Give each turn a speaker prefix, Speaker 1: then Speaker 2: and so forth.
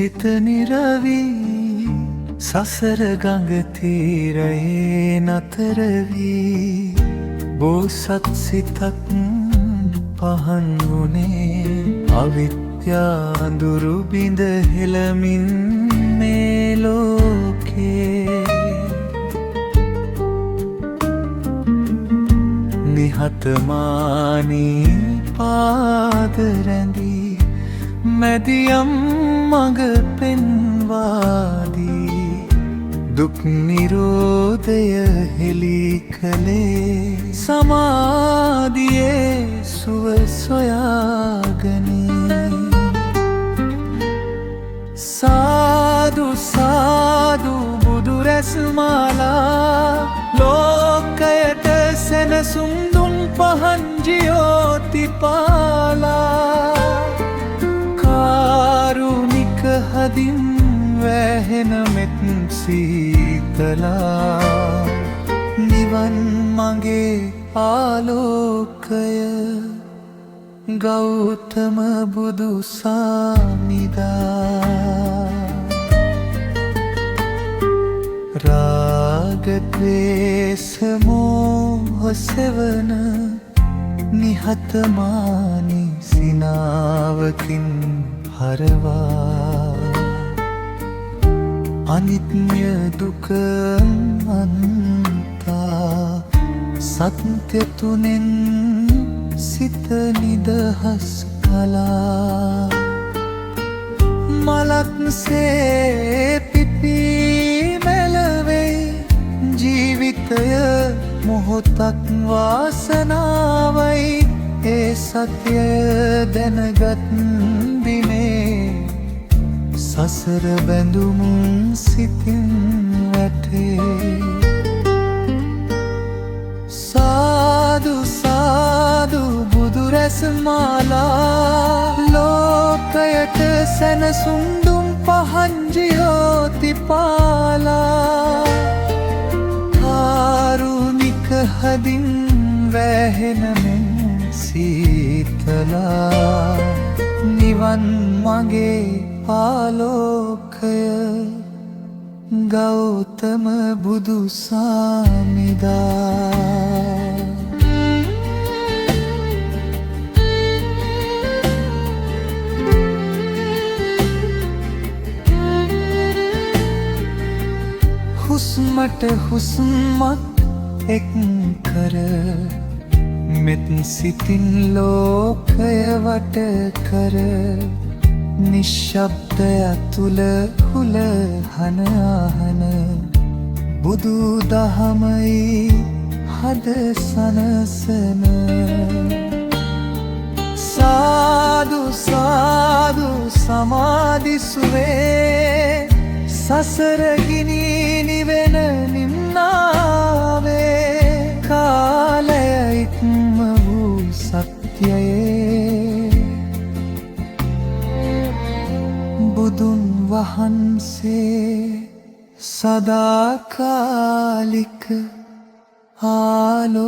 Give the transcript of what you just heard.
Speaker 1: සිත නිරවි සසර ගඟ තීරයේ නතර වී බෝසත් සිතක් පහන් වුණේ අවිද්‍යා දුරු බිඳ හෙළමින් මේ ලෝකේ නිහතමානී පාද රැඳී මැදියම් මඟ පෙන්වාදී දුක් නිරෝධය හෙළි කළේ සමාධියේ සුව සොයාගනී සාදු සාදු බුදු රැස් මාලා ලෝකයට සැනසුම් දුන් පහන් ජියෝතිපාලා කාරුණික හදින් වැහෙන මෙත් සීතලා නිවන් මගේ ආලෝකය ගෞතම බුදු සාමිදා රාග ද්වේෂ මෝහ සෙවන නිහතමානී සිනාවකින් හරවා අනිත්‍ය දුක අන්තා සත්‍ය තුනෙන් සිත නිදහස් කළා මලක් සේ පිපී මෙලවෙයි ජීවිතය මොහොතක් වාසනාවයි ඒ සත්‍යය දැනගත් දිනේ සසර බැඳුම් සිතින් වැටේ සාදු සාදු බුදු රැස් මාලා ලෝකයට සැනසුම් දුම් පහන් ජියෝතිපාලා කාරුණික හදින් වැහෙන මෙන් සීතලා නිවන් මගේ ආලෝකය ගෞතම බුදු සාමිදා හුස්මට හුස්මක් එක් කර මෙත් සිතින් ලෝකය වට කර නිශ්ශබ්දය තුල හුල හන ආහන බුදු දහමයි හද සනසන සාදු සාදු සමාධි සුවේ සසර ගිනි නිවෙන නිම්නාවේ කාලය ඉක්ම වූ සත්‍යයේ බුදුන් වහන්සේ සදාකාලික ආලෝකයේ